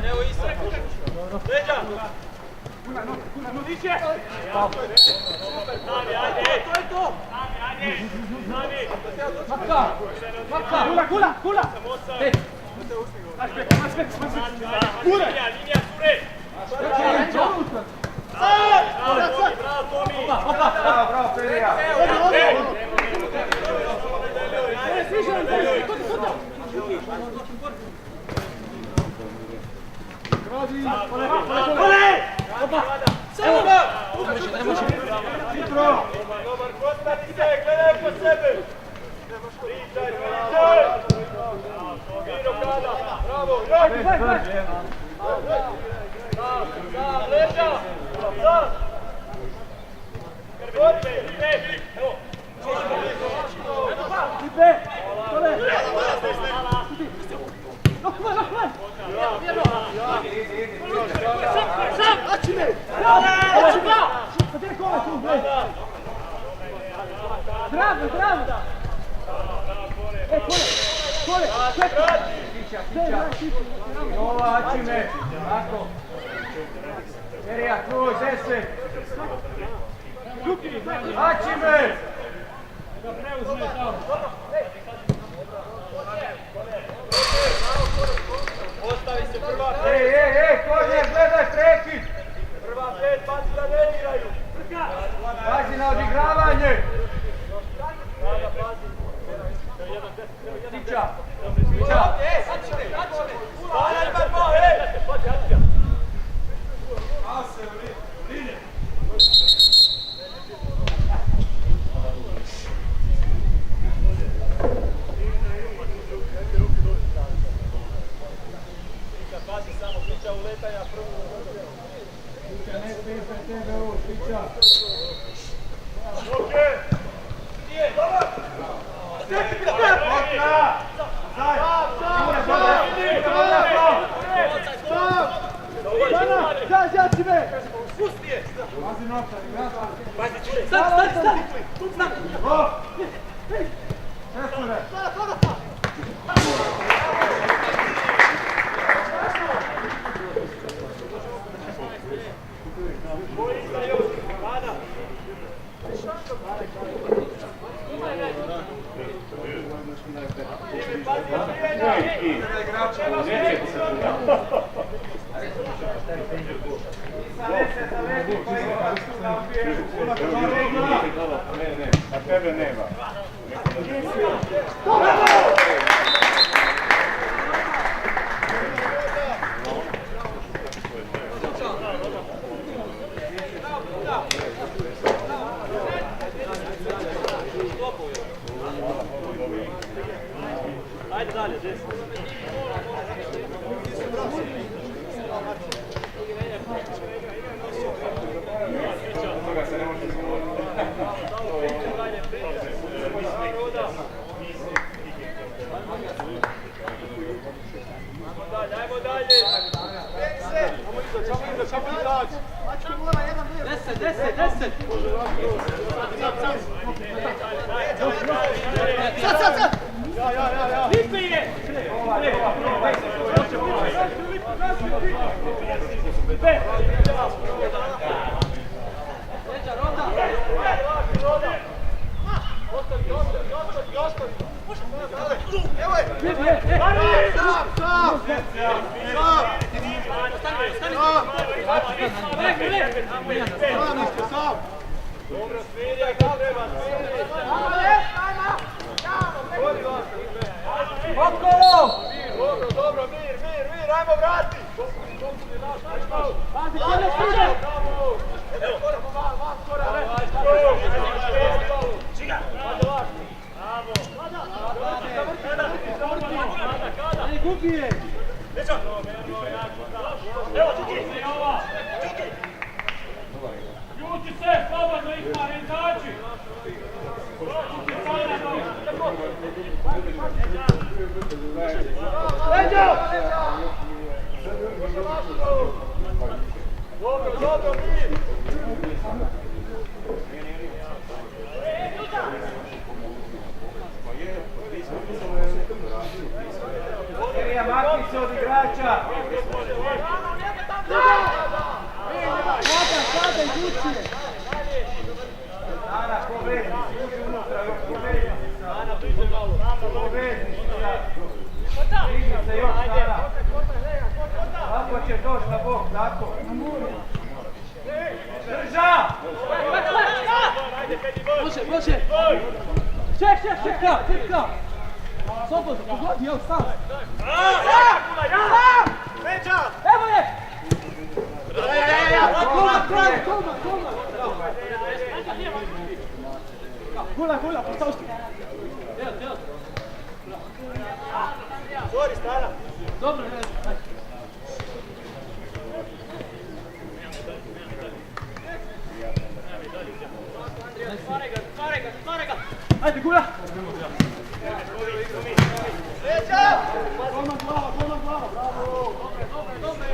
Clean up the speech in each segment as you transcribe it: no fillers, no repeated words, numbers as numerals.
Evo Isak. Maknice od igrača! Tako. Drža! Može! Čeka! Slobodno, pogodi, evo sam! Evo je! Gula, postavšti! Zori, stara! Dobro, Stvara ga! Ajde, Gula! Leđa! Golman glava, bravo! Dobre!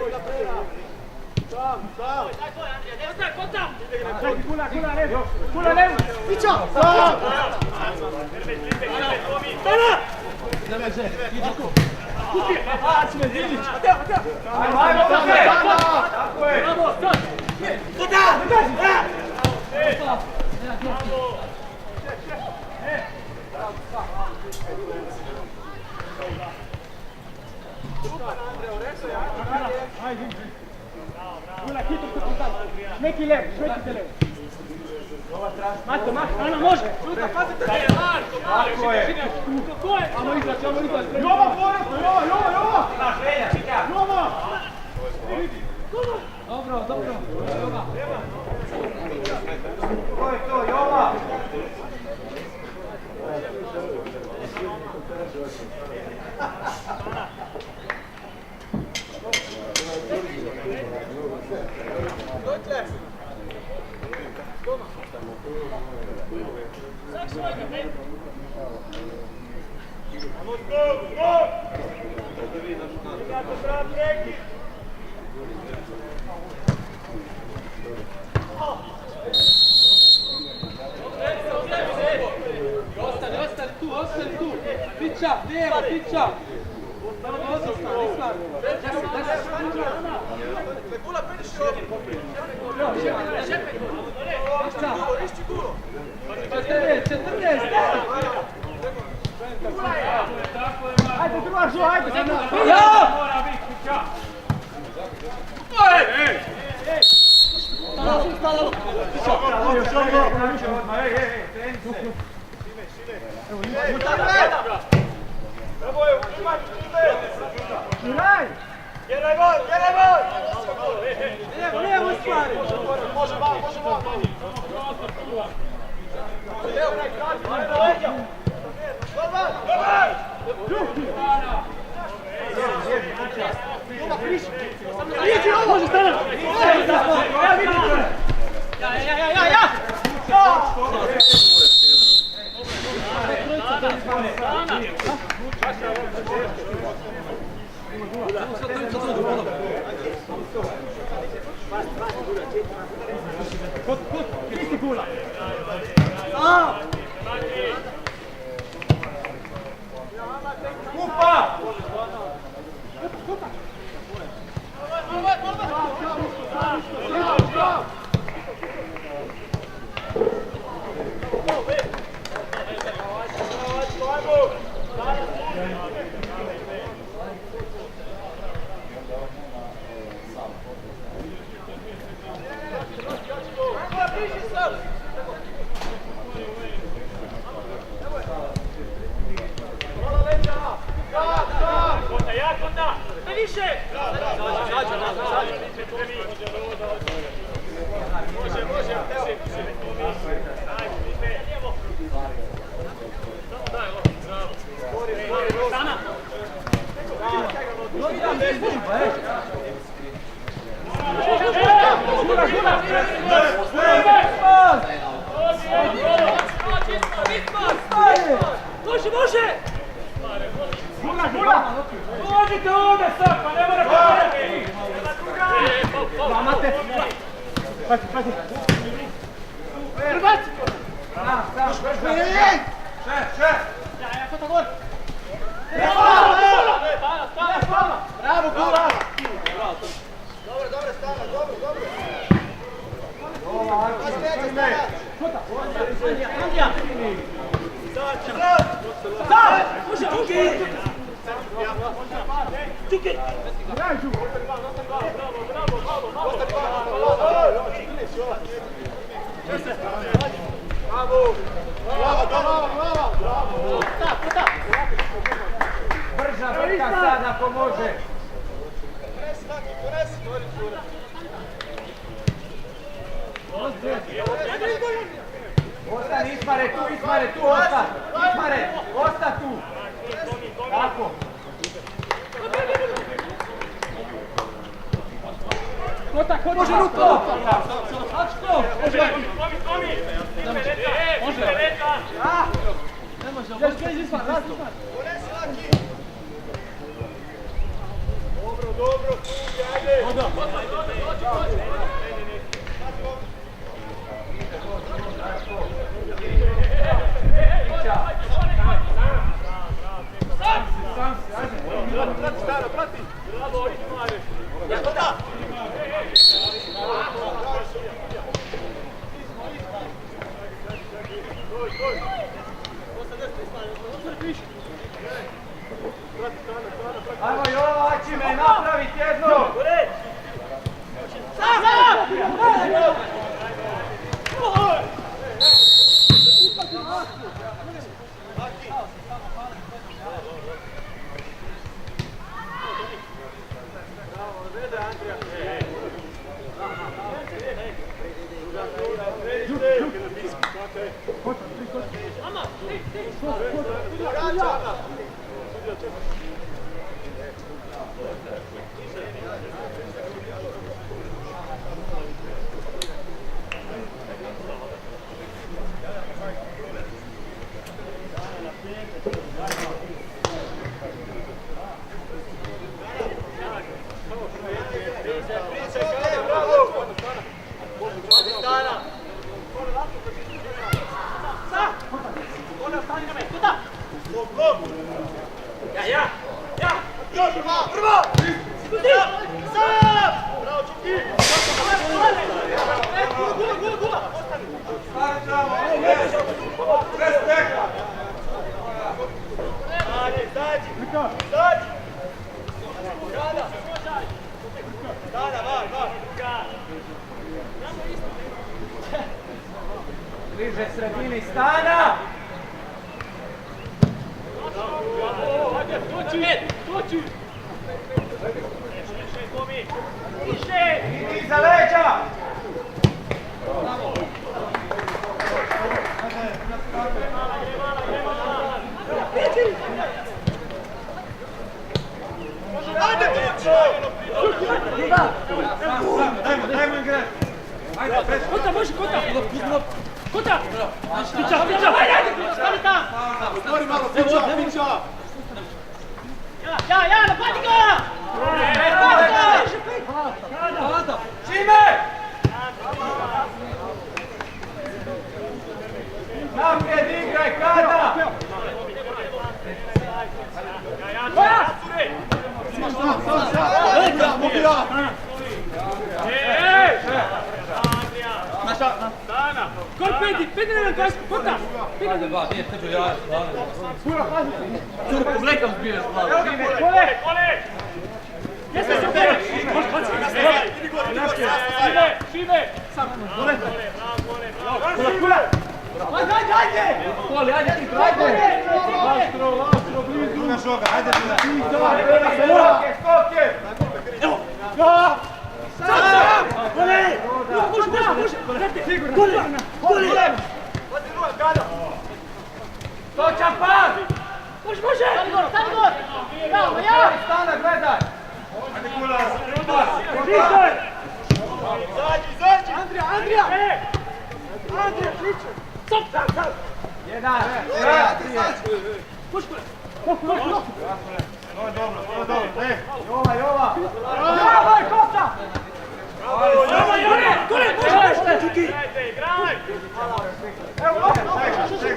Iga pera! Sam! Ajde, Gula, levo! Pića! Sam! Ajde, Dilić! Ajmo, tako je! Bravo, sad! Gula, hitro se postavi. Šmeki levo. Matko, Ana, može! Pazite se! Tako je! Amo izlaz! Jova, Jova! Jova! Dobro. To je to, Jova! Ostani tu! Pića, lijevo, pića! Gula, prediši ovdje! 14! Ajde, druga žu, ajde! Mora biti kuća! Stalo! Evo je, uzimaj! Žuraj! Jedaj gol! Lijevo stvari! Može van! Evo, ajde leđa! Gol van! Iđi ovo! Može stana! Ja! Kod, isti Gula! Kupa! Može! Gula! Dođite ovdje sad, pa ne mora pogledati! Mate! Pazi! Prvac! Še! Ja, ko to gor! Bravo, Gula! Dobro, stana, dobro! Andija! Sad! Može! Brža vrka sad ako može. Ostani, Ismare tu, osta! Ismare, osta tu! Tako! Kota, može ruku! Ačko! Može! Ne može, još kreći Ismar, raz Ismar! Dobro, ajde! Prati! Bravo, Ismare! Ajmo Jova, Ačime, napraviti jedno! Bliže sredini stana! Toči! Idi iza leđa! Dajmo igrati! Kota, može Kota! Kota! Pića! Stavi tam! Stvori malo, pića! Ja, napadi ga! Šime! Naprijed igraj, kada! Kol peti na kasku, Kota! Nije teđo ja, Curku mlekam zbiješ, Kole! Jeste se pere! Može paci! Šime! Ajde! Koli, ajde ti, ajde! Lastro, blizu! Druga šoga, ajde! Skoke! Evo! Sad! Kole! Može! Kole! Točan pas! Može! Stani gor! Bravo, ja! Stana, gledaj! Ajde kula! Vitor! Izađi! Andrija! Andrija, kliče! Stop! Jedan! Puš kule! Ovo je dobro, Jova! Bravo, Kota! Kole, može! Čuki! Evo, Može!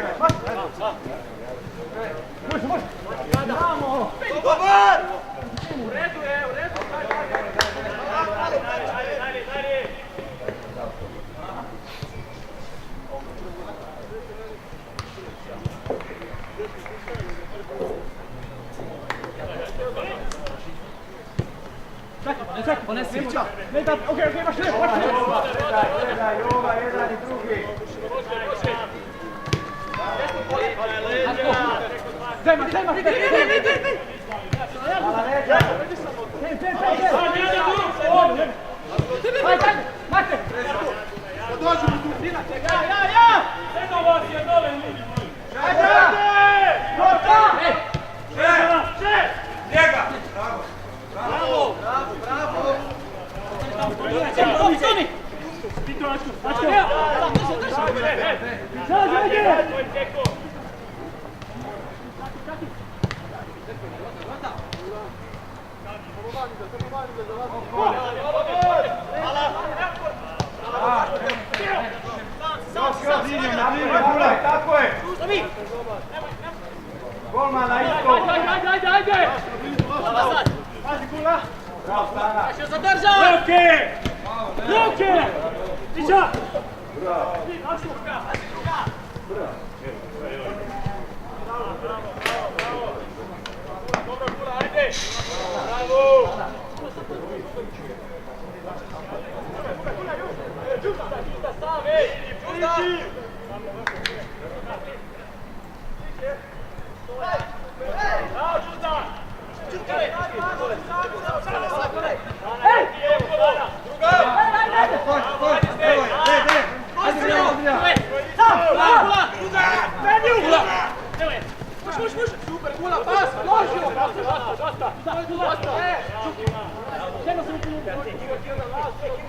dobar! U redu je! Ponesi. Ne da, okej, baš lijepo, baš lijepo. Gledaj, Jova, jedan i drugi. Zema, Hvala leđa. Ajde, Mate! Dođi mi tu. Ja! Njega! Tako je! Golman na isto! Ajde! Pazi Kula! Bravo, Stana! Ruke! Tiša!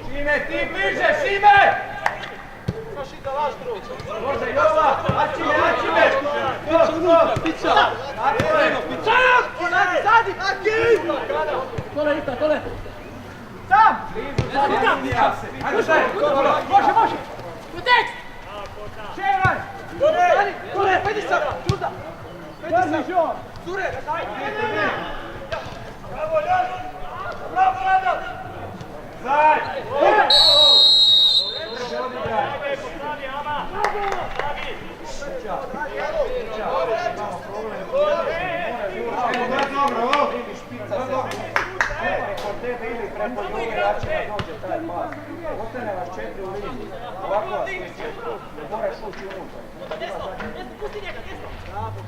Šime, ti bliže, Šime! Može, Jova! Ačime! Pića! Tako je! Zadi! Tole! Sam! Blizu, ajde, šaj! Može! Kutek! Ševaj! Tole! Pedi sad! Čuda! Pedi sad! Zure! Zaj! Preko tebe ili preko druge jačina dođe taj pas. Ostane vas 4 u liniji. Ovako vas misli. Moraš ući unutra.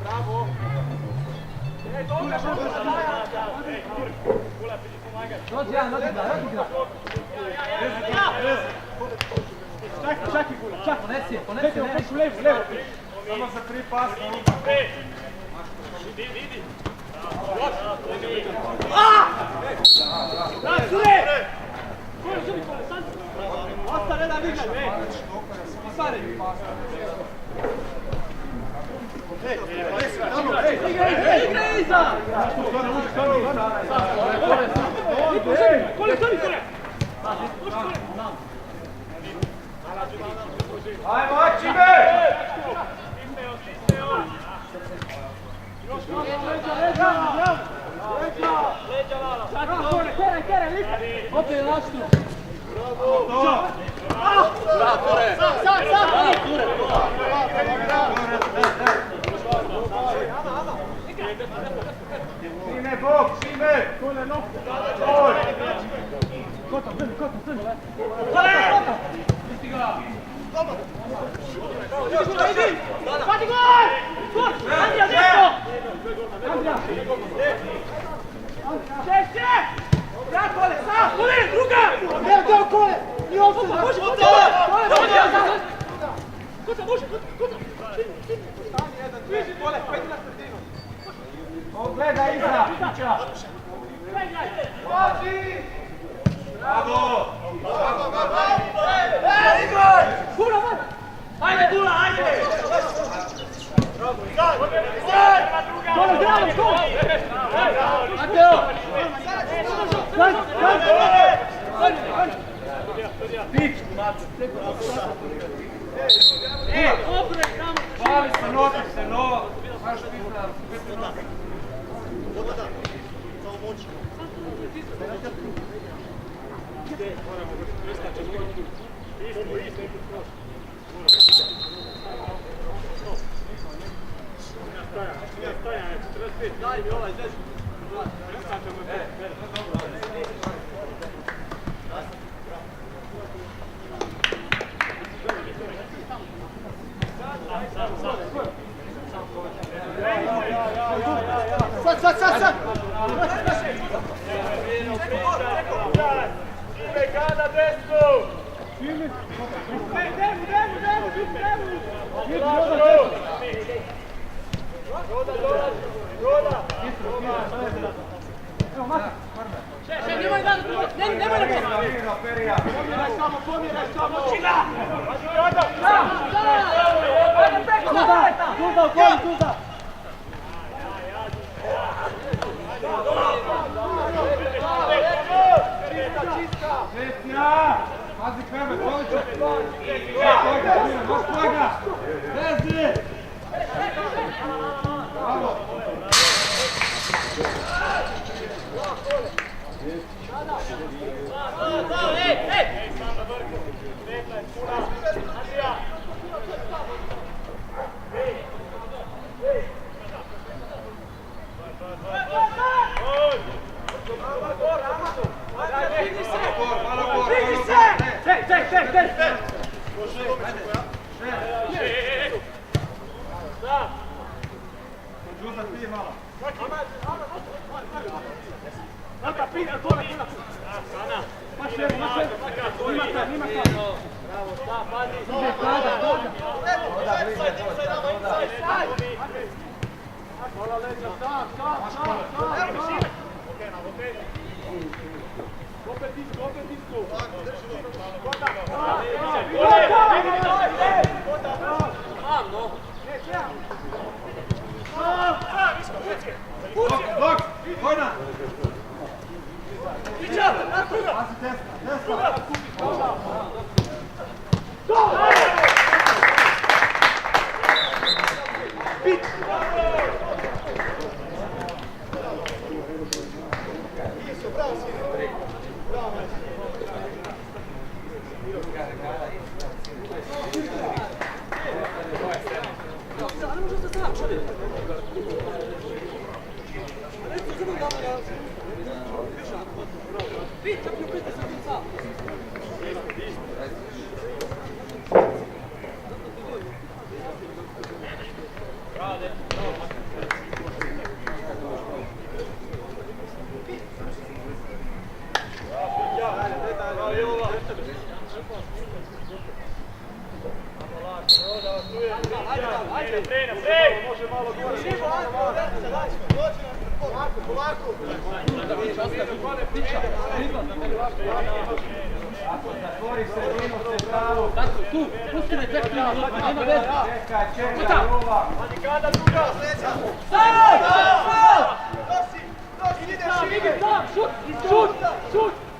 Bravo! Dođi, Jan, odigra! Čaki, Kula, čaki! Ponesi, levo! Samo za 3 pasa. Zure! Ostane da vidim! Stari! Igra iza! Kole! Ajmo, Ačime! Opet je lačno! Šime, bok, Šime! Kole, no! Gol! Kota, zrni! Idi! Pati gol! Andrija, desno! Andrija! Šeće! Ja, Kole, sam! Kole, druga! Evo, Kole! I ovdje! Može! Kota, može! Viži, Kole, peti na sredinu! Gledaj iza! Pazi! Bravo! Kula, man! Ajde, Kula, ajde! Kole, bravo, skok! Mateo! Pić! Bavi se, noti se, no! Maš pizda, pizda. Daj mi ovaj, Sad! Peka na desnu! Pazi kreme, Kolića! Baš kolega! Vezi!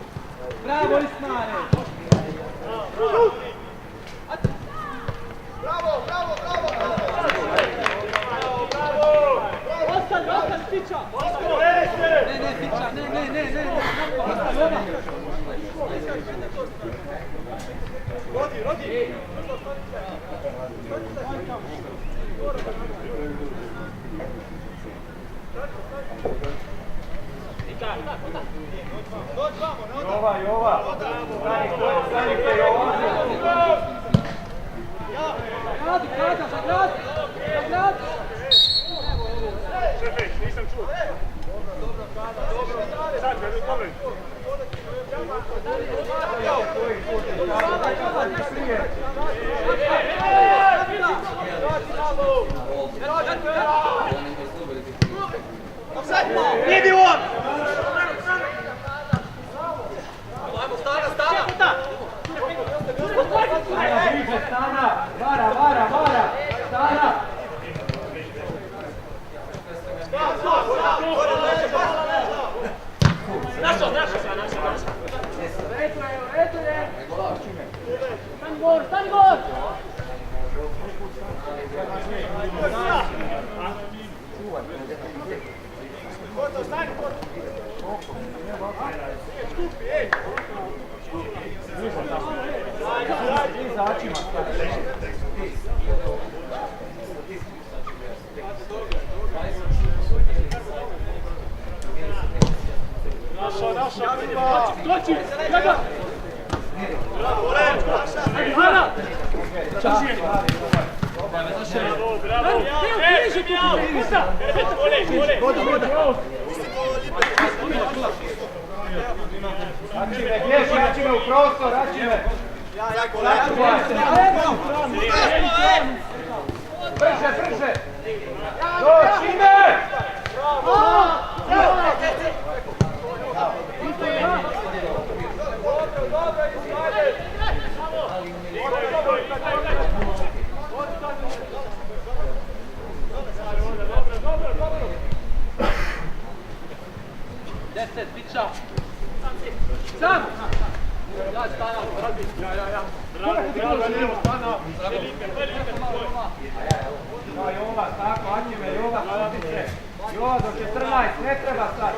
Bravo! Bravo Ismane! Ostani, Fića! Ne, Fića, ne. Rodi! Jova! Stanite Jova! Grad! Šefe, nisam čuo. Sad, dobro. Idi on! Stana! Vara! Stana! Našo! Eto je! Stani gol! Naša, Doći! Gleda! Hvala! Bravo! Račime, bježi, Račime u prostor, Račime! Brže, brže! Račime! Deset, pića! Sam! Ja, stana! Jova, tako, Račime, Jova, pusti se! Jova do 14, ne treba sad!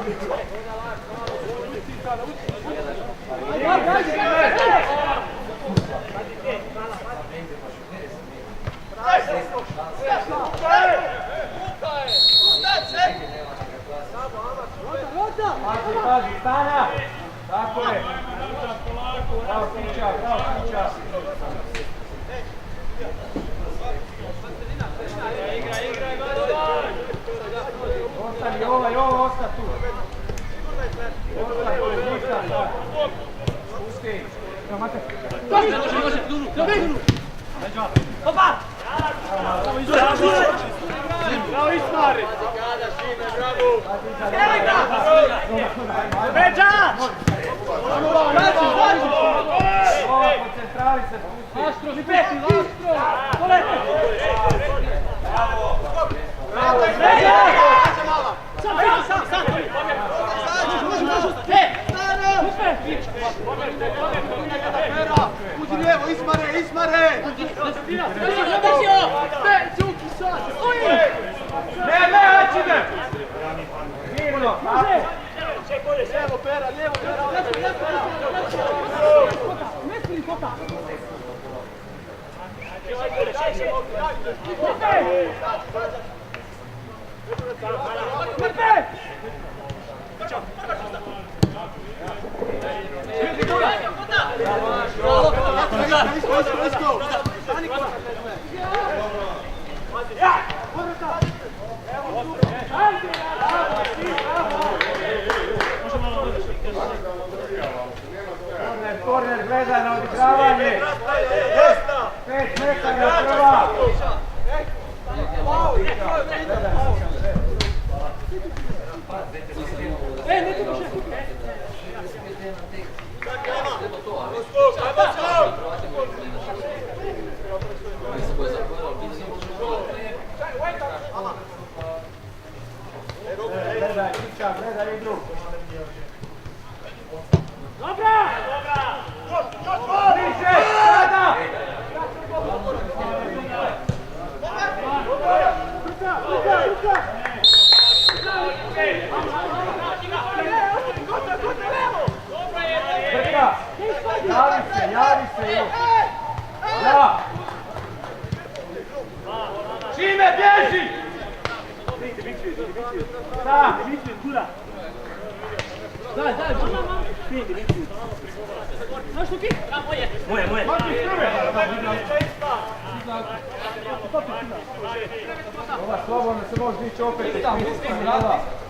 Pazi, pazi, stana! Tako je! Bravo, Pića, bravo, Pića! Ostani, Jova, osta tu! Osta tu, nisam, da! Pusti! Opa! Bravo, Ismar! Veđa! Jova, koncentrali se, pusti! Lastro, mi peti, Lastro! Kole! Sam! Uđi lijevo, Ismare! Ne, Račime! Mirno! Lijevo, pera, lijevo, Korner, gledaj na odigravanje! 5 metara prva! Gledaj, Pića, gledaj igru! Bliže, sada! Brka! Javi se, još! Da! Čime, bježi! Da! Daj! Znaš što ki? Moje! Ova, slobodno se može dići opet.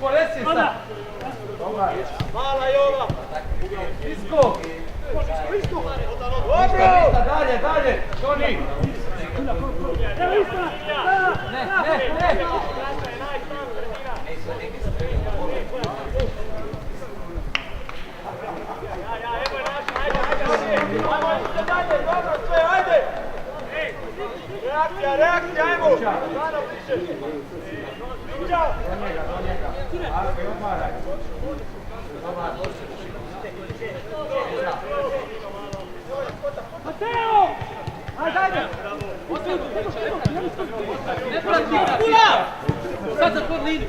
Polesi sad! Dobar. Mala Jova! Isko! Dalje! Toni! Evo Istra! Ne! Reakcija, ajmo! Do njega. Ako je odmaraj. Mateo! Ajde! Ne prati! Kula! Sad zatvor liniju!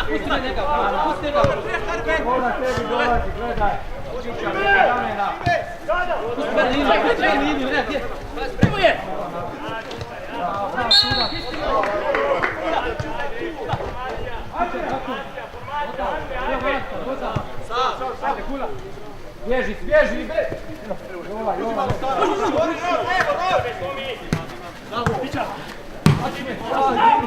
Pusti me njega! Ona tebi dolazi, gledaj. Pića, gledaj ramena. Pusti me liniju! Ne, gdje? Spremo je! Bježi! Jova! Još!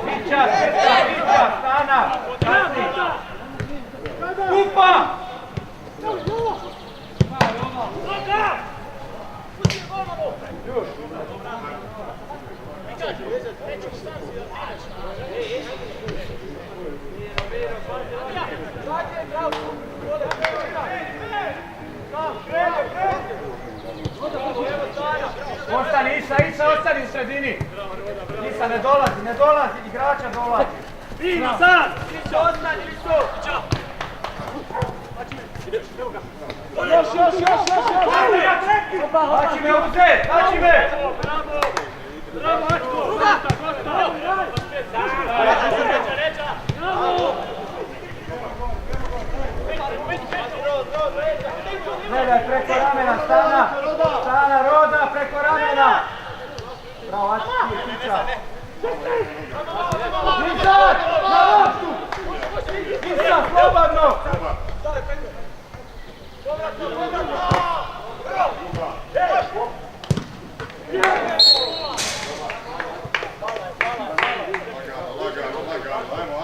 Vića, stana! Kupa! Ostani, Isa, ostani u sredini. Isa, ne dolazi, igrača dolazi. Prima sad! Još! Daći me uzet, daći me! Gledaj, preko ramena, stana, Roda, preko ramena! Bravo, Ački, Kića! Izad, na loptu! Izad, slobodno!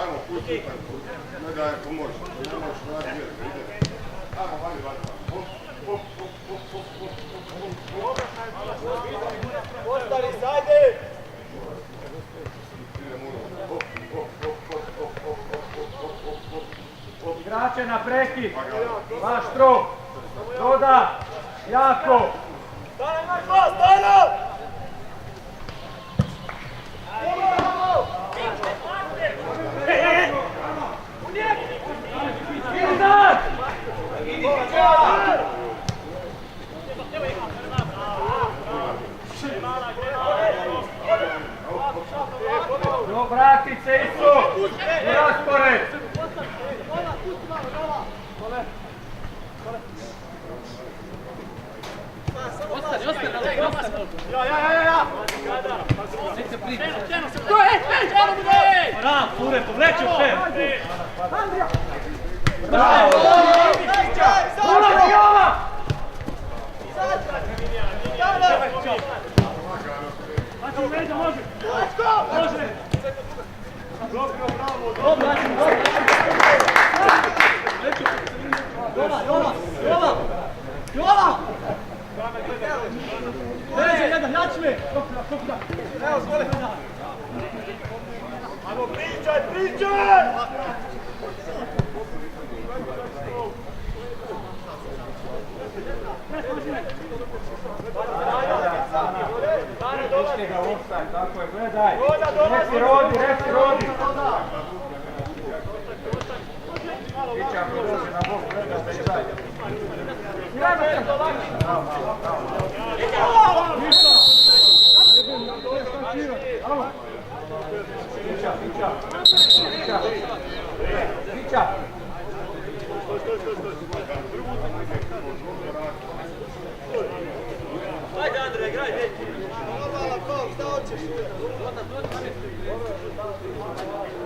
Ajmo, pusti, ne daj pomoć, ajmo, Ostali, sajde! Igrače na prekid, vaš strop, Roda, jako! Stano! Izad! Vratit se Isu! U raspored! Ostani. Ja! Nek se primi. Bravo, Fure, povleću se! Bravo! Ulazi ova! Može! Jova! Veže jedan, naći me! Evo, zvoli! Ajmo, pričaj! Pušti ga offside, tako je, gledaj! Reci Rodi! Vića, ako dođe na bok, gledaj da izađe. Vića! Ajde, Andrej, igraj, deki! Hvala, Paul, šta hoćeš?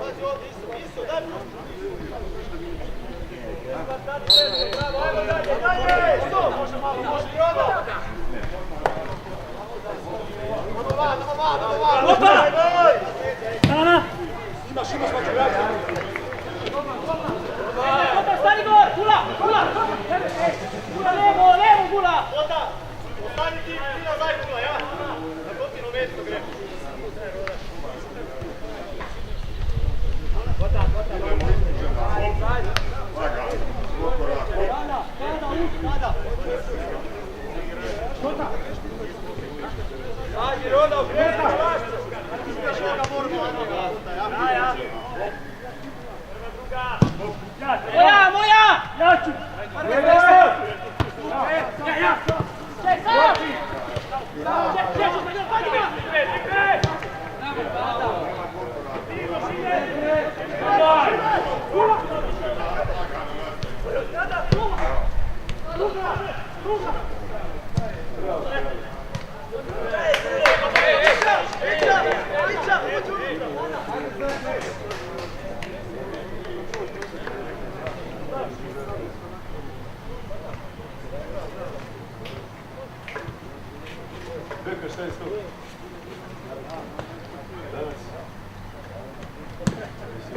Pazi ovdje, Iso, daj mi! Bravo, ajmo dalje! Iso! Može i Roda! Idemo van! Opa! Stana! Imaš, pa ću gledati! Opa, stani gol! Gula! Gula, levo, Gula! Oda! Ostani ti na zajkula, ja? Na gotino mjesto gre. Ajde, Roda, okreni na vašću! Moja! Ja ću! Ja!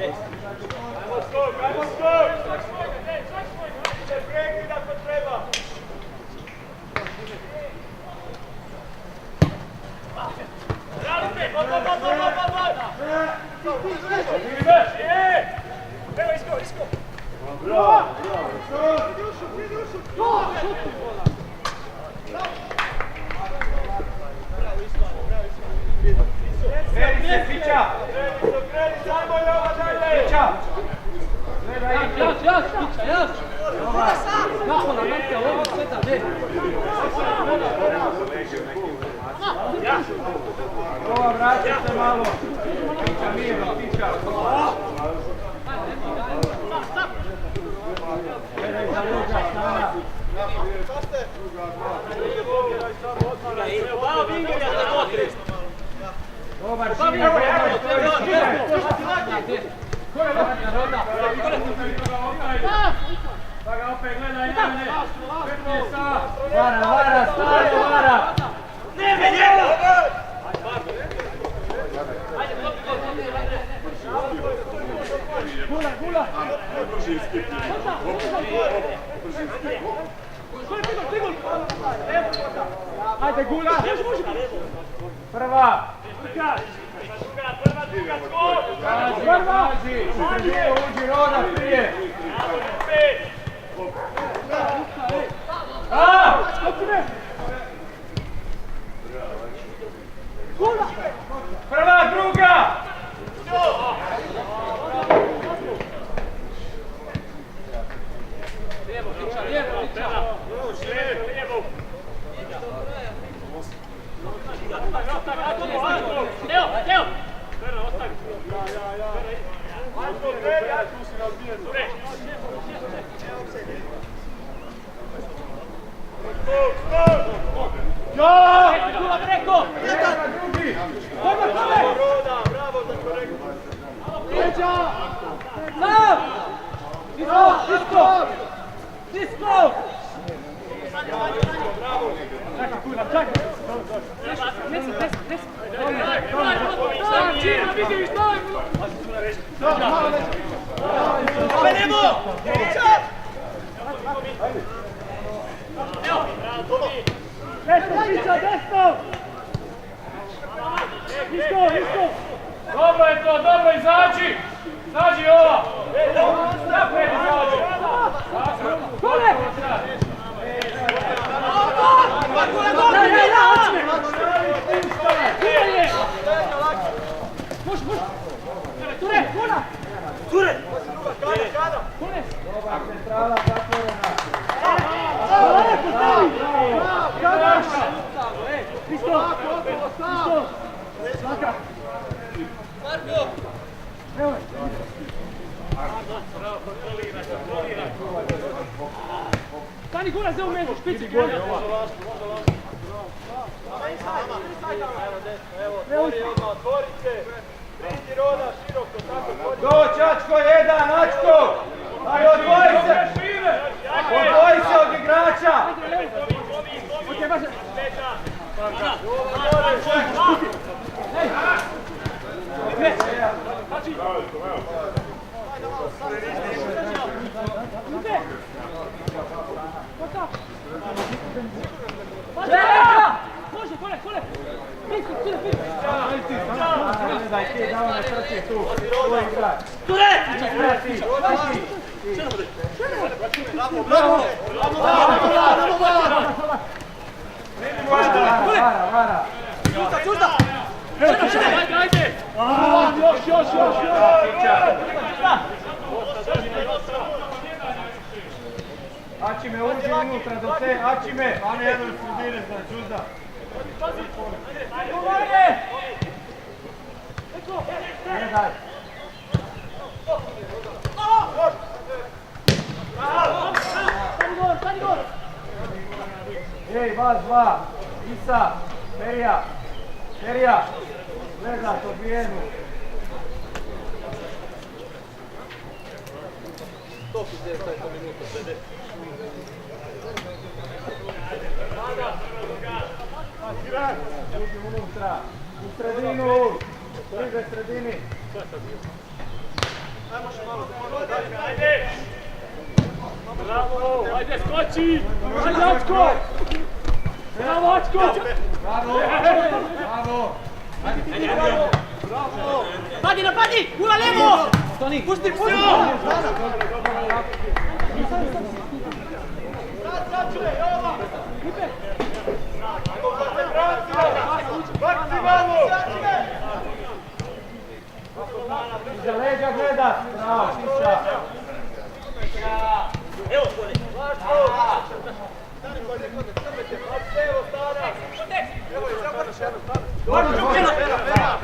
Ajmo skok, ajmo skok! Ide prekid ako treba! Radite! Evo isko! Bravo! Kreni se, Fića! Ajmo Jova dalje! Fića! Gledaj, Jas, Fića, jas! Kako nam neke ovo sve da ne? Ova, vrati se malo. Fića, mirno, Fića. Gledaj za druga strana. Dobar, širi, pa ga opet gledaj Javne. Vara, stari Vara. Neme njega! Gula! Ajde, Gula! Prva. Prva, druga, skok! Gazi, uđi Roda prije. Prva, druga. Leo! Gula preko! Roda, bravo za korekciju! Peđa! Isko! Čekaj, Gula, čekaj! Desno! Isko! Dobro je to, dobro, izađi! Izađi ova! Napred izađi! Gole! Ture! Dobar, centrala zatvorena. Stani Gula, za u među, špici! Evo, otvorite! Pridi Roda, široko, tako, Doći, Ačko, jedan, Ačko! Ajde, odvoji se! Odvoji se od igrača! Može, kole! Gledaj, ti dao na trči tu, tvoj igrač. Vara. Još! Ačime, uđi unutra do te, Ačime! A ne jedno sredine za Čuzda. Gledaj. Stani gol! Ej, vas dva! Isa! Perija! Gledaj, odbijenu. Uđi unutra. U sredinu. Bliže sredini. Ajde! Bravo! Ajde, skoči! Ajde, Očko! Bravo, Očko! Bravo! Bravo! Bravo! Napadi, napadi! Ula levo! Toni, Pusti, pusti! Iza leđa gledaš! Bravo, Šiša! Evo, Toni!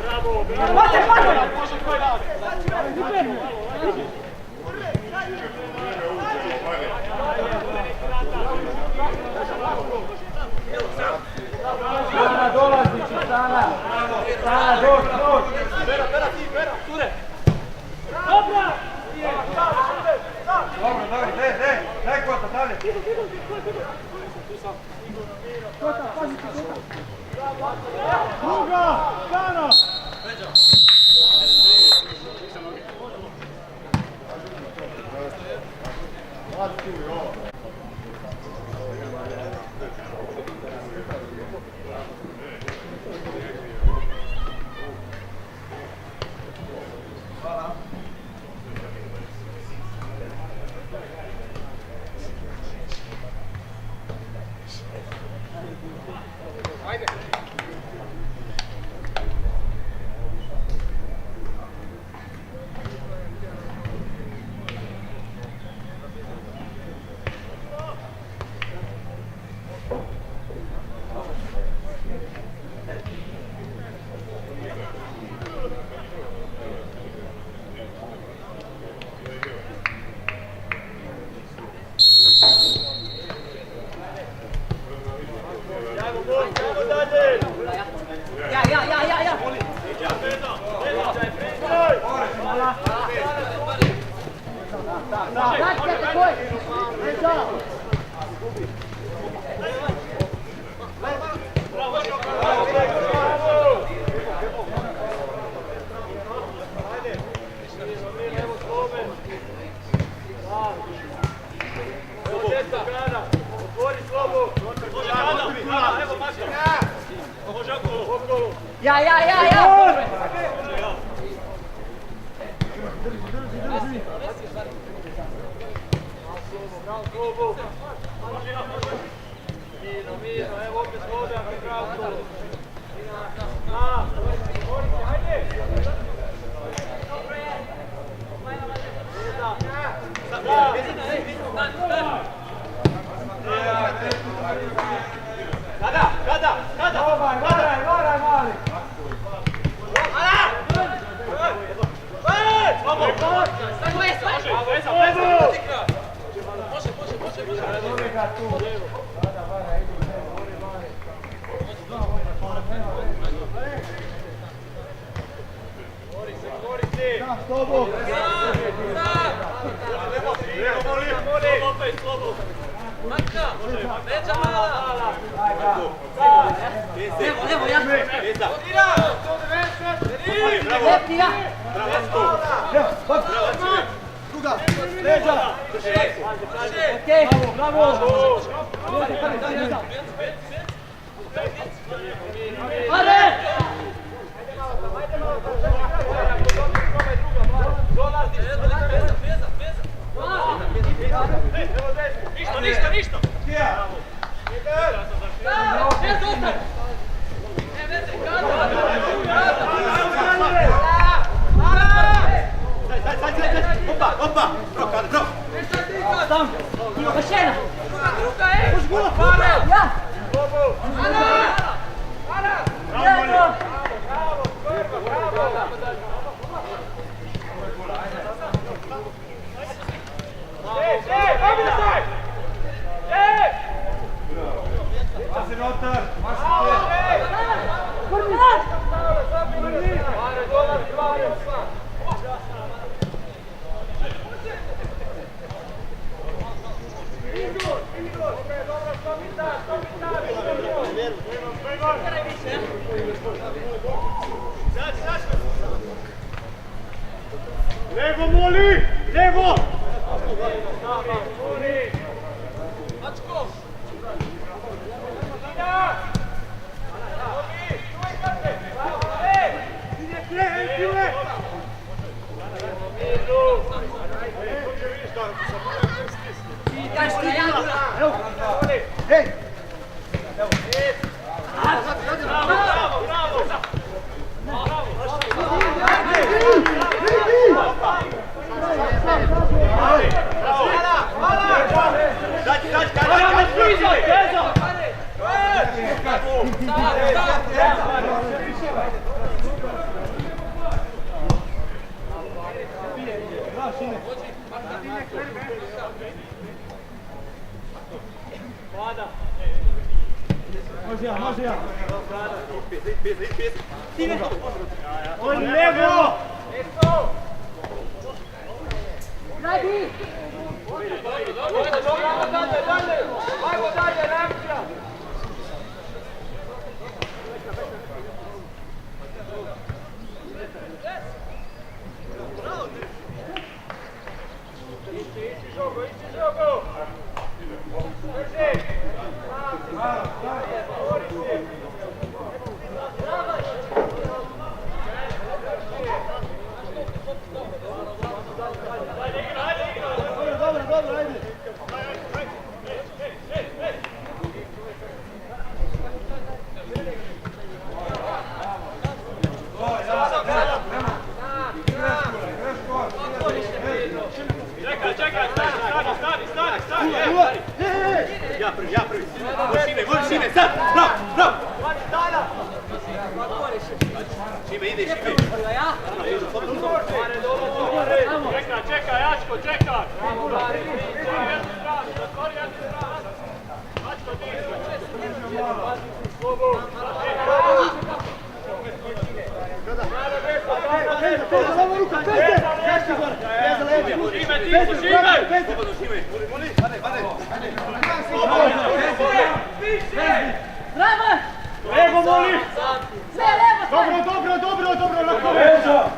Bravo! Pate, pate! Stana dolazi, Stana! Stana, dođi, dođi! Dobra! Dobro, dobro, daj Kota, dalje! Druga! Stana! Druga, Levo, moli! Levo! Može ja. On levo! Radi! Ajmo dalje, reakcija! Ići žogo! Drži! Dobro, ajde. Čekaj, stani! Ja prvi. Voli Šime, sad! Bravo! Šime, ide, Šime! Čekaj, Ačko, čekaj! Zatvori jednu stranu! Ačko, Levo, moli! Dobro, lako veća!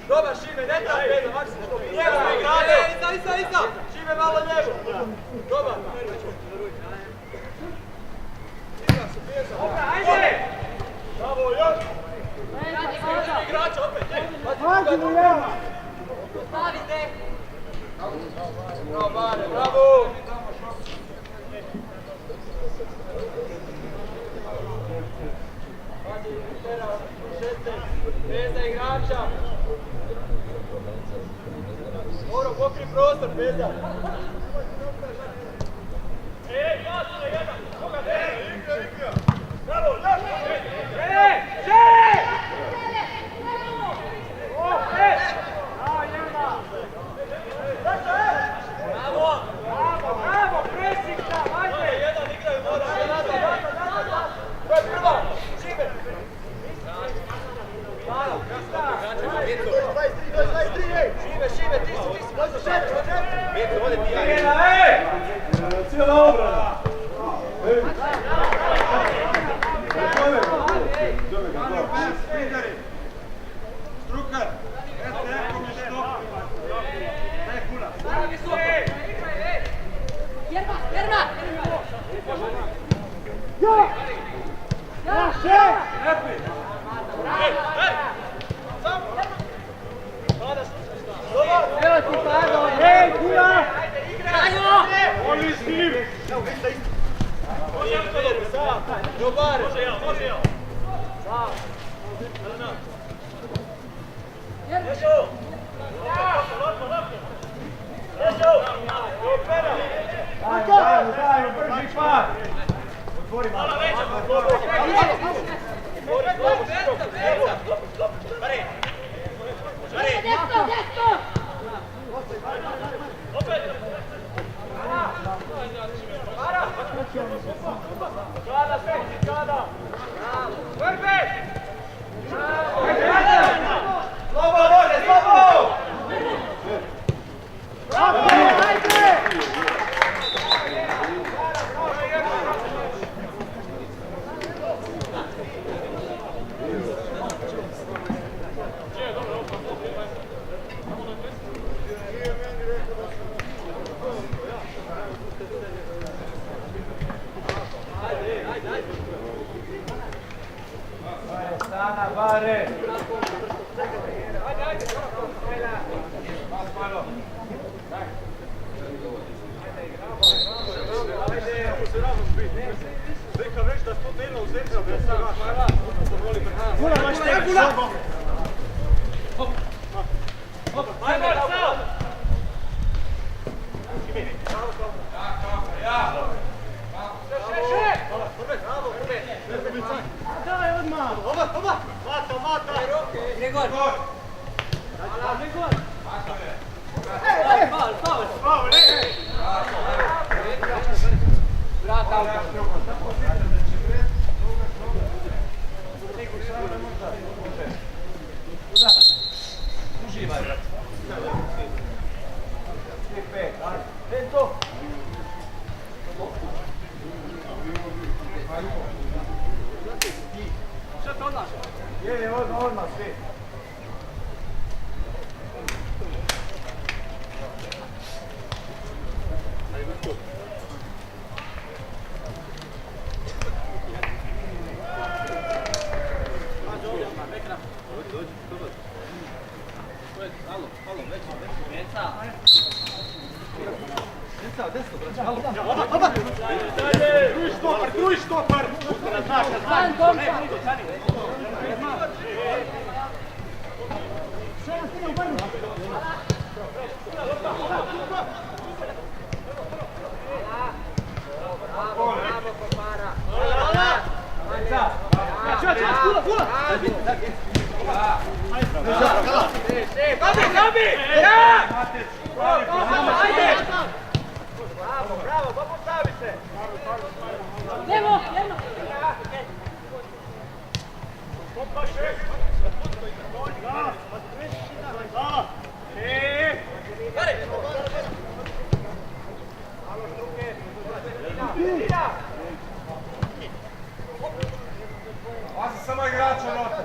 Dobar Šime, ne daj Beza, maksimum što bi njega iza! Šime malo lijevo! Dobar! Ajde! Bravo, još! Igrača opet, Bravo, Mare, bravo! Beza igrača! Dobro, pokri prostor, Beza! Jasno, jedan! Koga ne? Igra! Bravo, još! Bravo, presing tam, ajde! Jedan igraju, mora! To je prva! Šime! 23, Šime, ti si, možda šet! Cijela obrana! Strukar! Jerba! Evo ti Pago! Ej, kula! Ajo! Oli s njim! Dobar! Može ja! Ješo! Dajmo, brži par! Otvori malo! Desno! Opet! Kada, Peti, kada! Vrbe! Slobo, može, slobo! Bravo! Hajde! Sana, Bare! Neka već da to nema u centra, bez sada. Gula, mašte, gula! Ajmo, sad! Daj odmah! Mata! Gregor! Gregor! Faul! Vrata auto. Uživaj, brate. Svi pet, ajde. Pento! Šta to odlaš? Je, odmah, svi. Drugi štopar! Stan Tomka! Bravo, pa postavi se! Lijevo, jedno! Pazi samo igrača nota.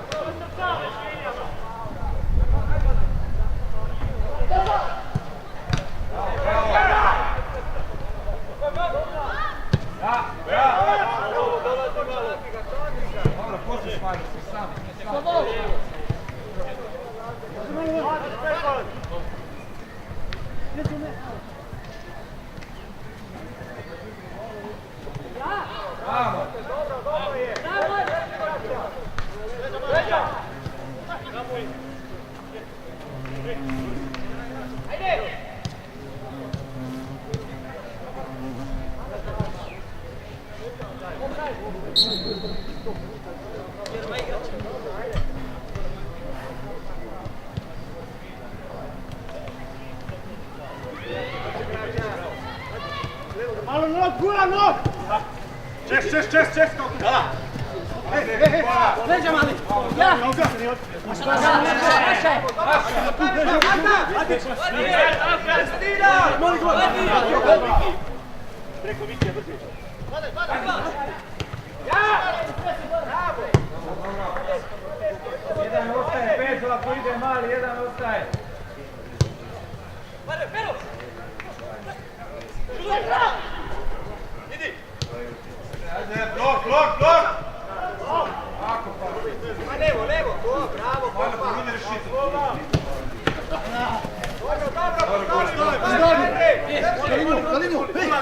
Dobro, počeš Mario, si sam. Bravo! Malo nog, gula nog! Čes! Leđa mali! Ja! Preko Vikija brzo. Jedan ostaje, Bezo, ako ide mali, jedan ostaje. Ajde, blok! Ako pa. Levo, to, bravo, Malo porudi rešiti.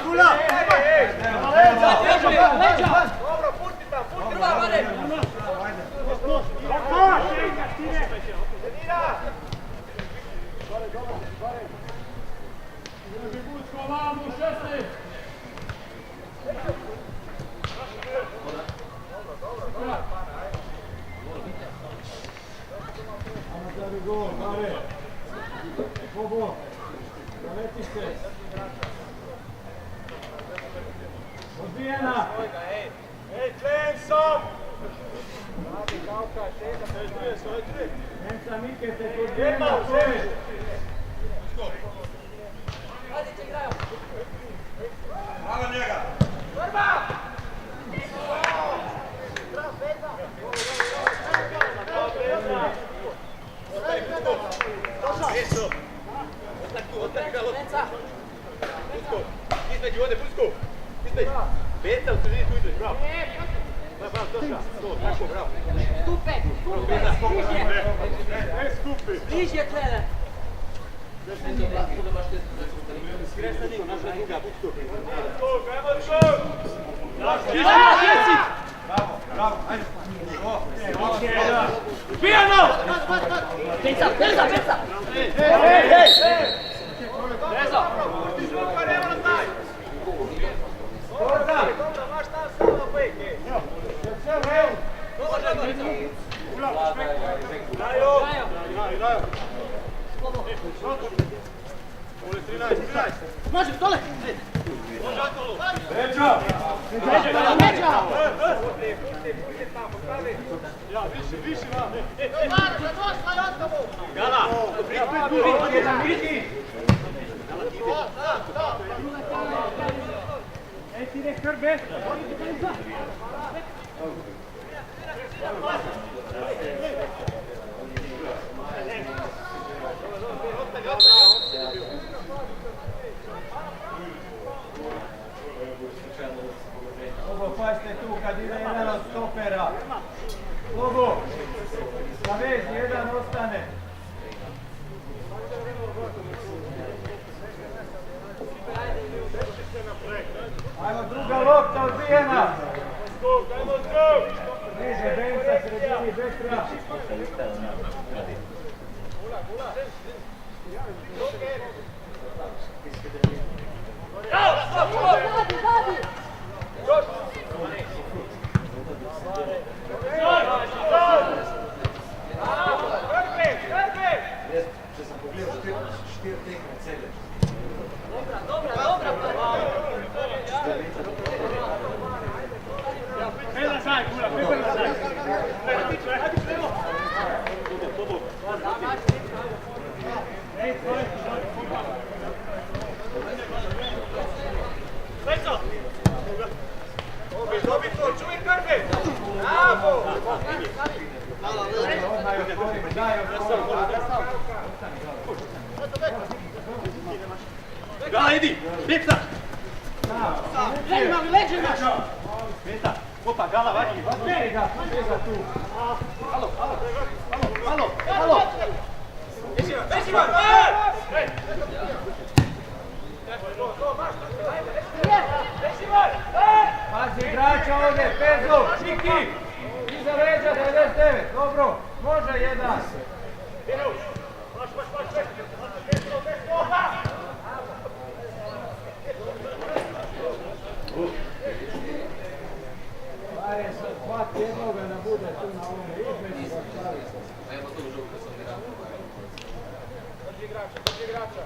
Gula! Dobro, pusti tam, pusti Prva, Mare! Gol, Mare. Bobo. Naleti se. Odbijena! Ej, tlen sam! Nemca Mike se odbijena, to je! Malo njega! Između ovdje, Pusko! Između! Beca u sredini tu između, bravo! Bravo, došla! To, tako, bravo! Stupe, stupe, bliže! Bliže klene! Skresna njega, naša druga, Pusko! Bravo, bravo, ajde! Pijano! Pensa, pensa, pensa! Reza! Može, dole! Ređa! Međa! Gala! Ej ti nek krbe! Lobo, pazite tu kad ide jedan od stopera. Lobo, na vezi jedan ostane. Ajmo, druga lopta odbijena. Niže, Benca, sredini, Betra. Zadi, zadi! Dobi to, čuj krbe! Bravo! Gala, idi! Pipsa! Leđe naš! Peta, opa, Gala, vaki! Halo! Vešiva! Pazi igrača ovdje, Pezo, Čiki! Iza leđa 99, dobro, može jedan. Barem se hvati jednoga da bude tu na ovome između. Drži igrača!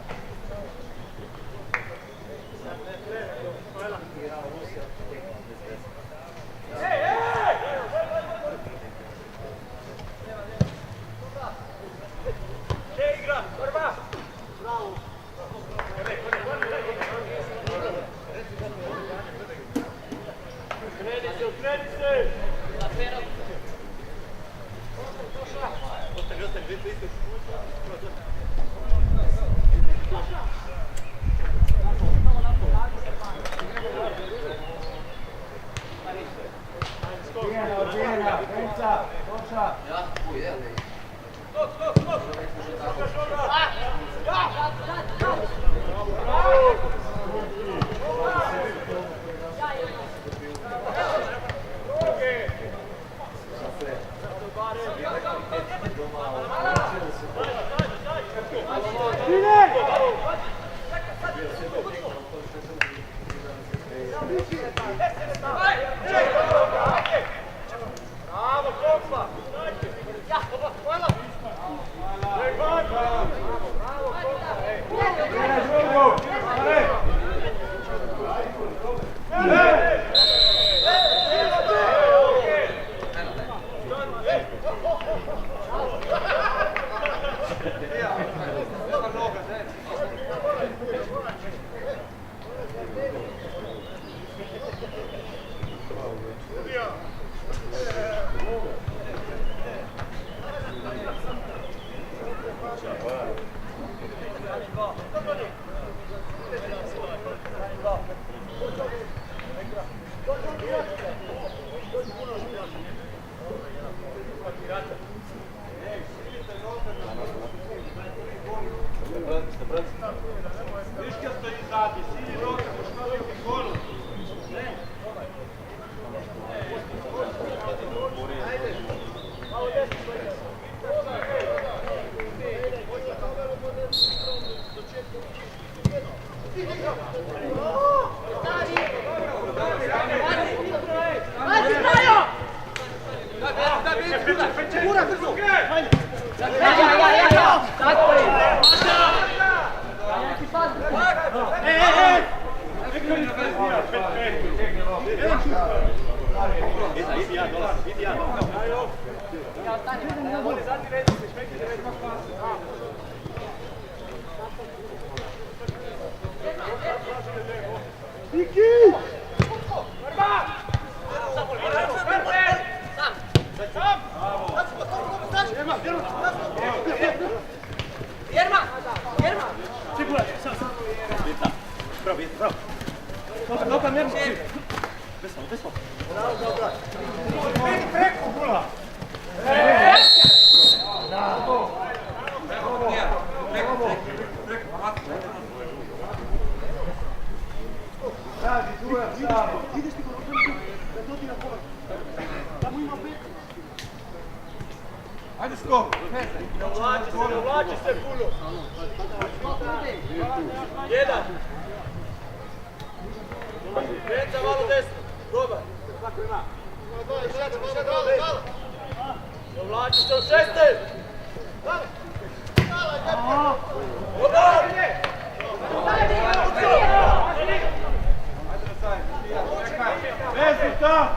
Ajde skok! Ne uvlači se puno. Jedan. Kreća malo desno. Probaj. Ne uvlači se u šeste. Vezi tam!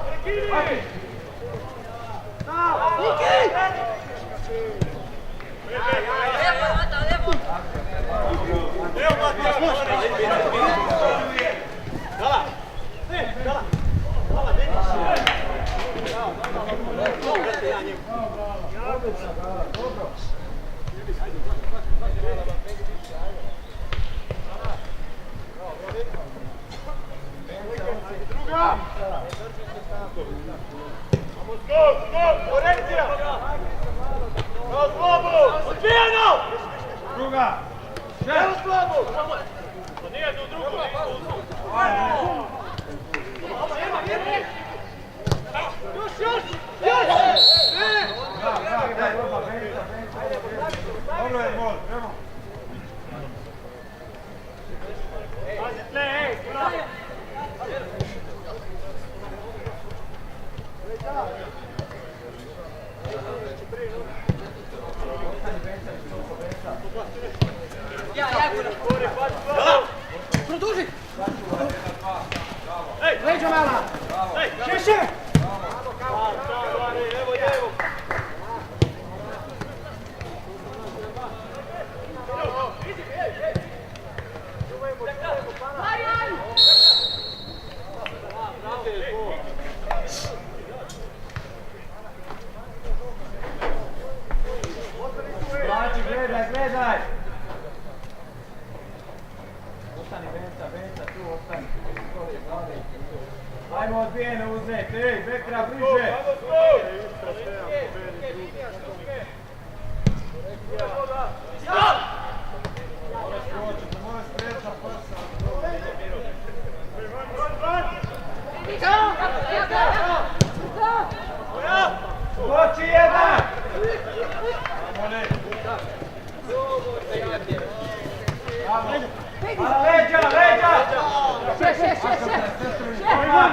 Druga! Dobro je, mol, prema! Produži! Leđa mala! Šeše! Evo, evo. Vlači, gledaj, gledaj! Ostani, Benca, tu ostani. Ajmo odbijene uzeti, ej, Bekra, bliže! Skoči jedan! Leđa, leđa! Še!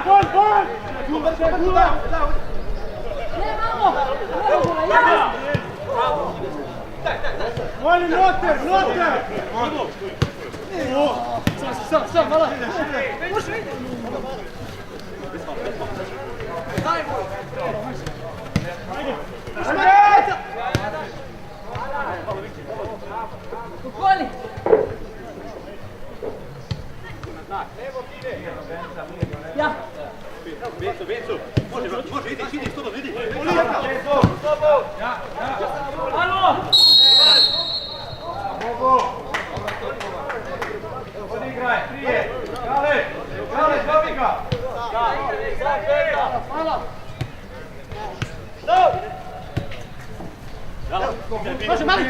Bol, bol! Ne, mamo! Ja! Voli noter, noter! Sam, mala! Koli! Ja! Bencu, može, idi, slobodno, idi. Alo! Odigraj, prije! Gale, dobi ga! Hvala! Može, mali!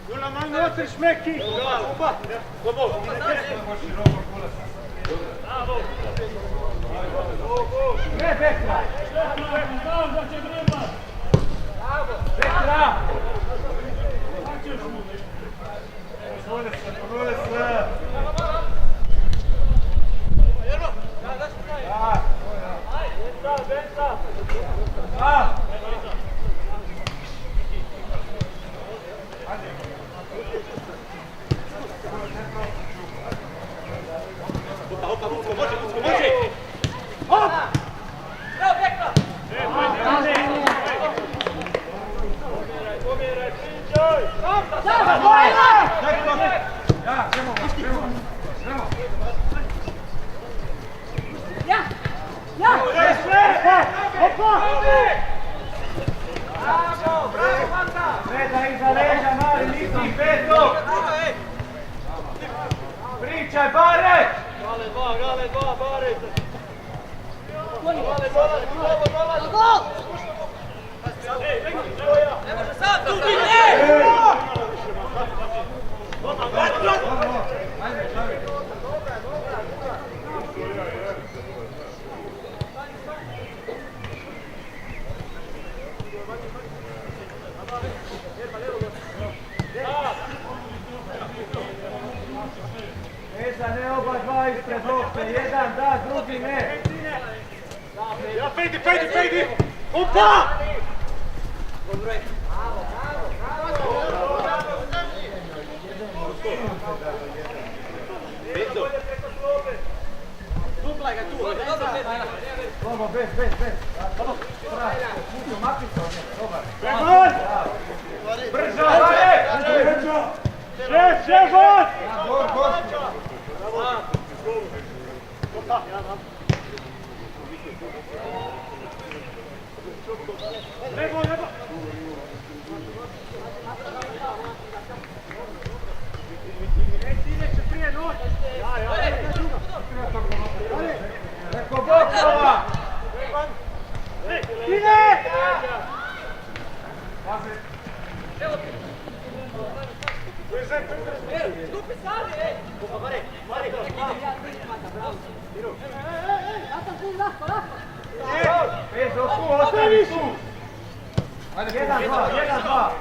Jula, malo otriš meki! Ne, Bekra! Bekra! Pogledaj sve! Peta iza leđa, mali listi, peto! Pričaj, Barek! Gale dva, Barek! Ne može sam, tu nije! Eza, ne oba dva ispred lopte, jedan da, drugi ne. Ja, fejdi! Opa! Duplaj ga tu, dobro, Slobo, bez. Mućo, makni se od njega, dobar. Begon! Brzo, Barek! Šef, god! Gol! Nebo! Ideš prije noć! Preko bokova! Ide! Stupi sami, ej! Pezo, tu, ostavi tu! Jedan, dva!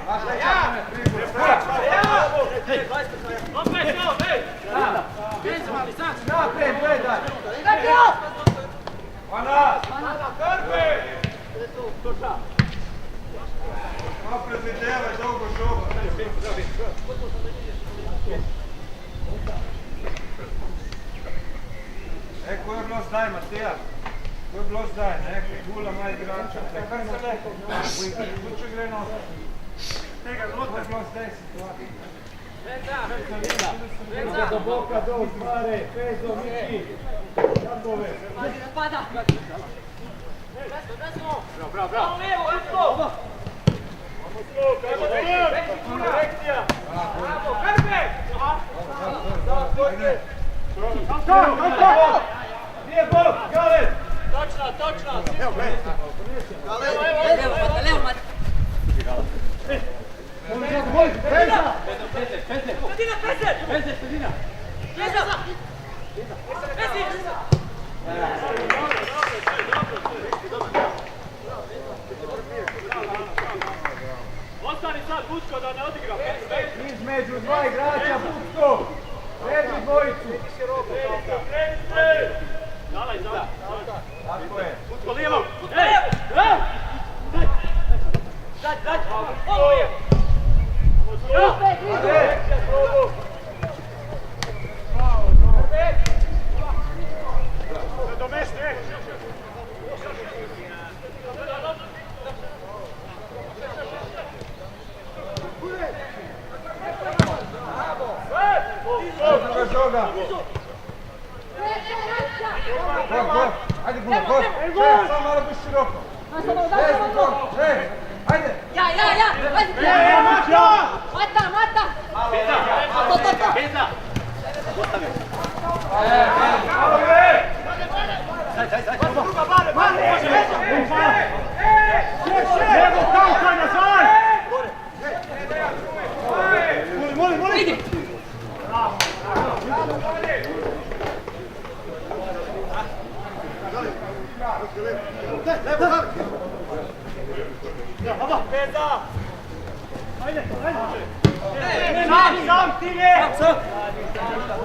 Naprijed, gledaj! Ana! Napred mi delaj, dolgo žogo. Ko je bilo zdaj, Matija? Ko je bilo zdaj, nekaj gula ima igrača. Kar se leko, kuće gre nosa. Ko je bilo zdaj situacija? Pezo do boka, do Mare, Pezo, Miki! Jakove! Pada! Bravo! Evo! Korekcija! Bravo, Karpe! Nije bok, Gale! Točno! Evo, gledaj. Evo, Levo, Mate! Sredina, Pezer! Sredina! Ostani Između dva igrača, Pucko! Veži dvojicu! Tako je. Pucko lijevo! Druga žoga. Gol. Ajde Gula, gol. Samo malo bi široko. Ajde. Ja! Mata! Beza! Ostave!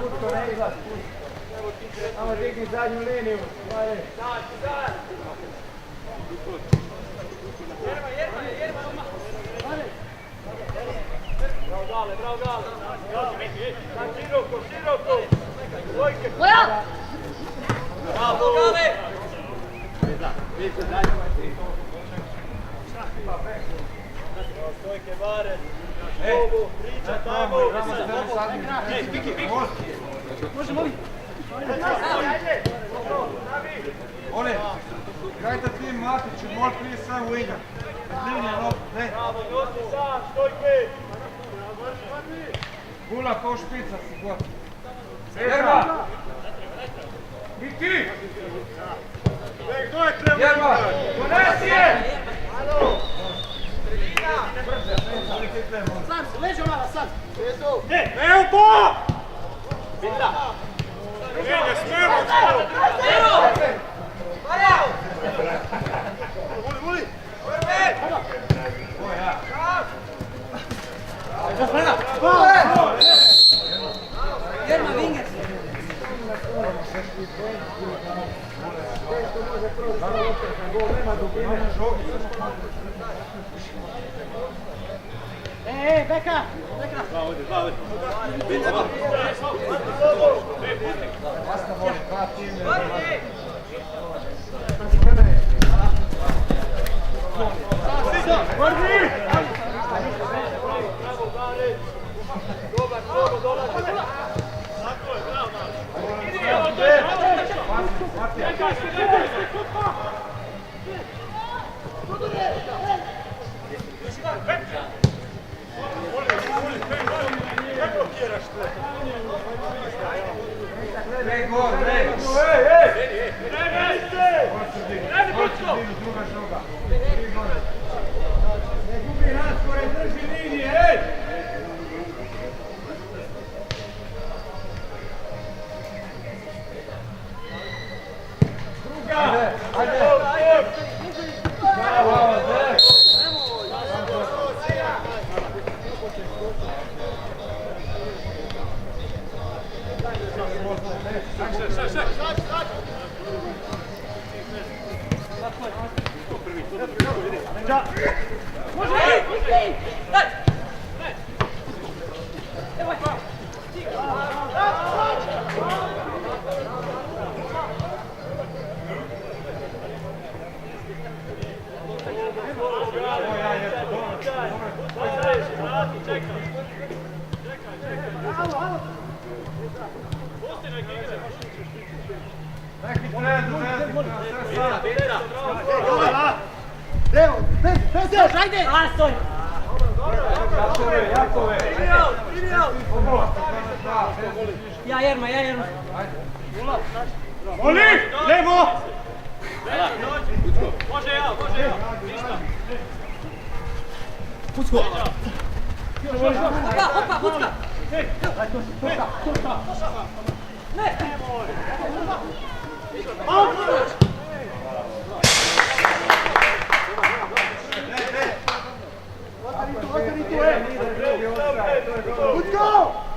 Pucko, ne izlaz. Samo digni zadnju liniju. Moja! Ole, gajte ti Matiću, mol prije sam u igra. Linija, ne. Gula kao špica si god. Jerma! I ti! Jerma! Donesi je! Sam se, leđo malo sad. Evo to! Beza! Ne smemo! Vuli! Jerma Vinger! Beka! Basta voli, dva time. Druga žoga. Ne gubi raspored, drži linije, ej! Druga! Ajde! Bravo, Zek! Ajde! Stoj! Jakove! Ja Jerma! Oli! Levo! Može ja! Ništa! Pucko! Opa, Pucka! Ne! ostani tu, Let's go!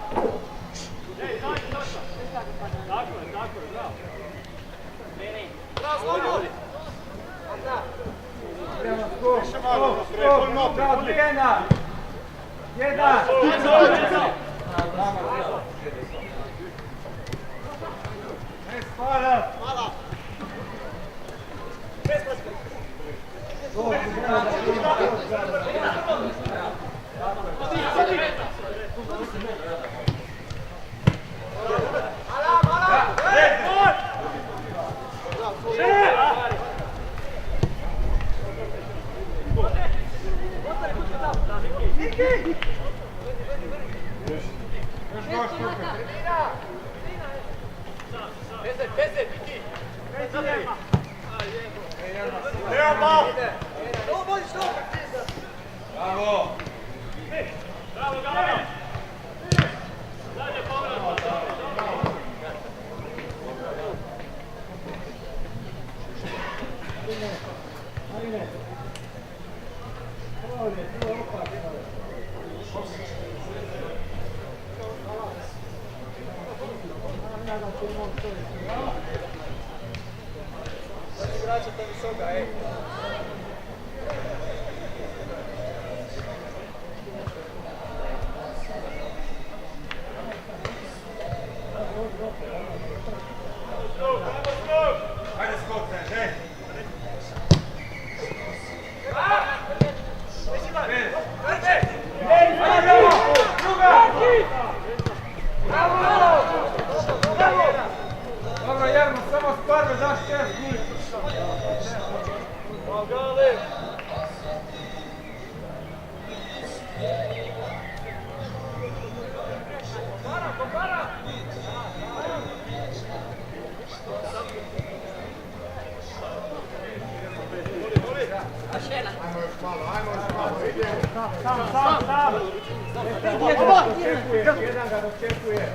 Jedan ga dočekuje.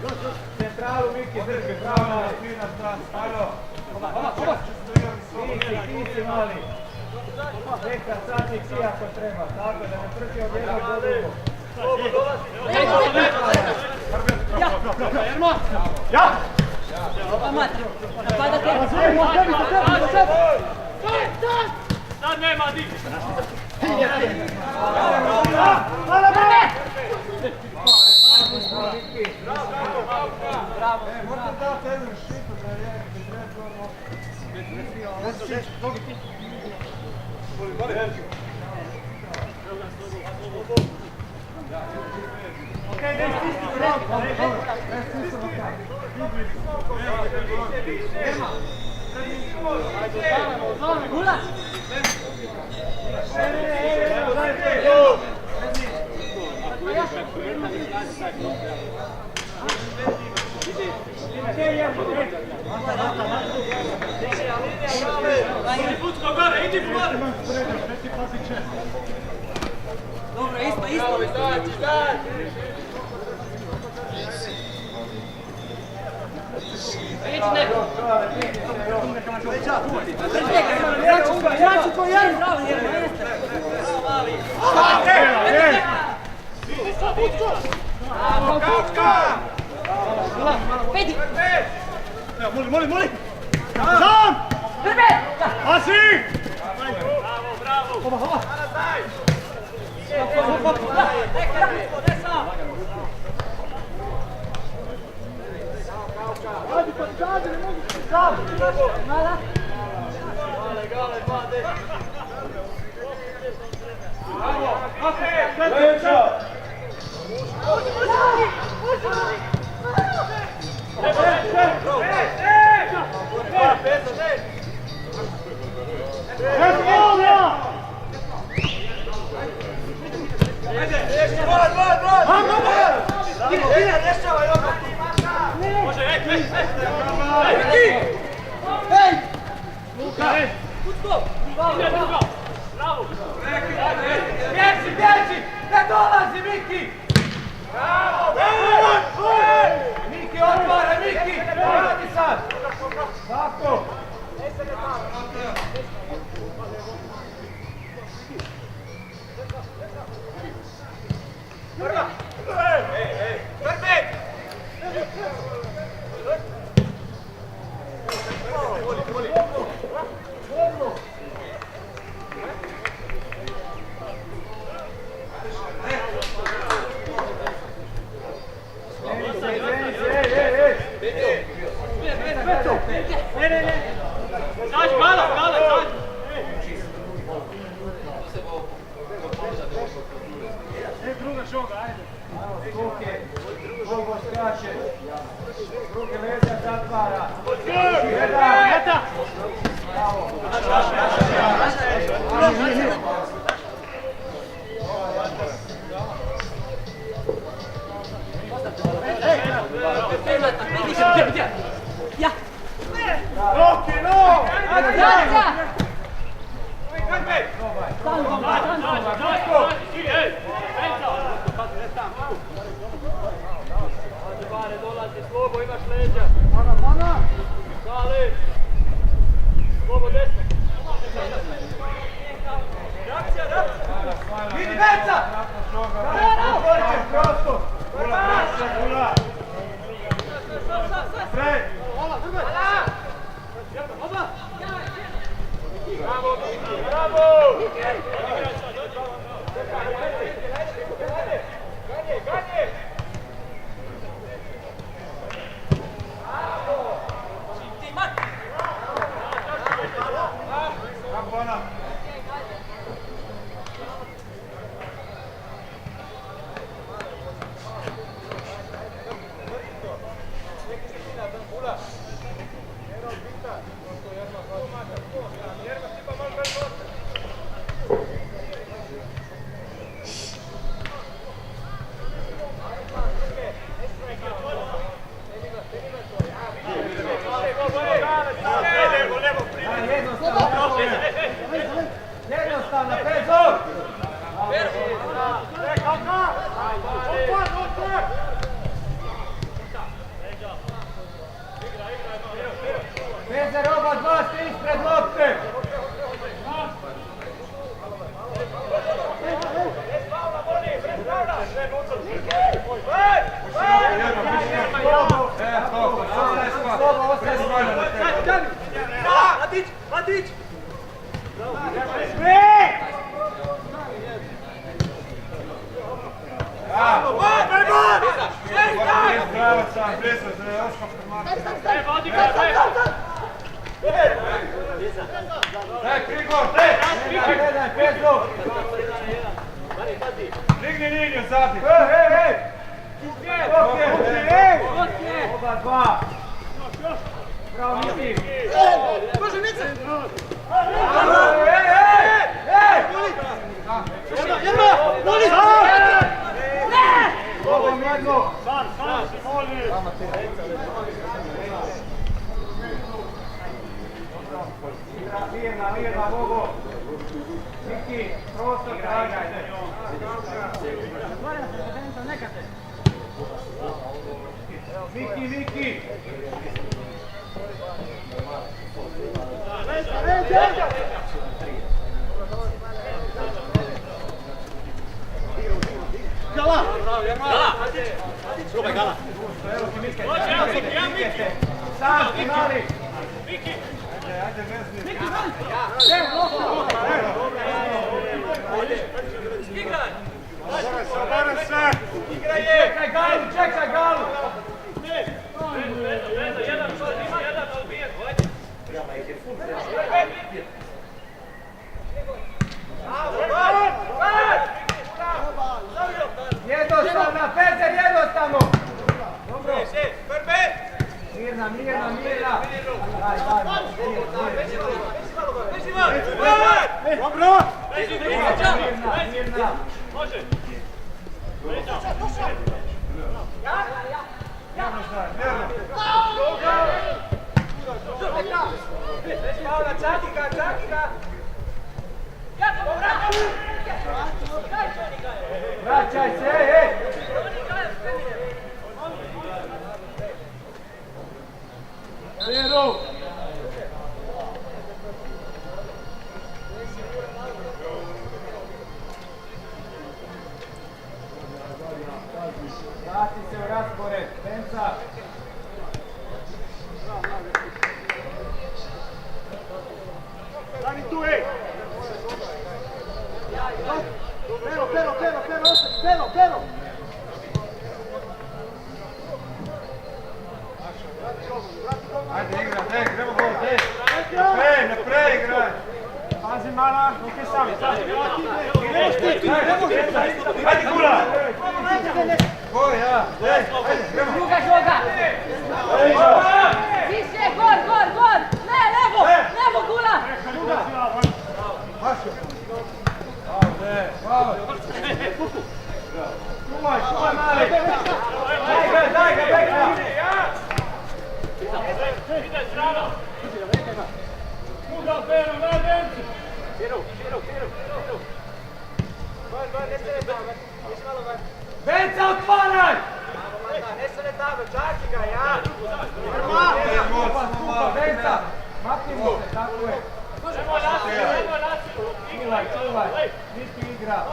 Centralu Miki drži, pravo na svi na stranu. Halo. Ti si mali. Neka sadnik si ako treba. Tako da ne trči od jednog do drugog. Ja! Sad nema di! Možete dati jednu šitu da je Dobro, isto. Znači ko jedan, bravo, jeste. Vedi! Moli! Sam! Prve! Asi! Bravo! Ajde pa sad, ne mogu se sam! Mala! Bravo! Bježi! Ne dolazi Miki! Miki otvara, Miki! Radi sad! Tako! Stuke, Bogo skače, druge leđa zatvara. Eta! Bravo. Ja! Roki, no! Ja! Slobo, imaš leđa. Dali. Slobo desno. Reakcija, reakcija. Vidi Beca! Prostor. Bravo, bravo! Ganje! Jednostavno, Pezo! Pezer, oba dva ste ispred lopte! Matić! Daj, Krigor, daj! Gledaj, Pezo! Digni liniju, zadi! Oba dva! Bravo, Miki! Može Mica! Ovo jedno! Mirna, Bogo! Miki, prostor tražajte! Miki! Gala! Probaj, Gala! Sam, mali! Ajde, vezni! Sabara se! Igraj je! Čekaj Galu! Jednostavno, Pezer, jednostavno! Dobro! Mirna! Daj! Dobro! Mirna! Može. Vraćaj se, ej! Zero! Vrati se u raspored, Penca! Stani tu, ej! Pero! Ajde, igra, daj, gremo gol, daj! Naprej, igraj! Pazi mala, non che stavi? Ajde, Kula! Druga žoga. Više, gor, gor, gor. Ne, levo, levo, gula. Čuvaj mali! Daj ga, beka! Venca, otvaraj! Venca, maknimo se, tako je. Čuvaj, čuvaj, nisi igra.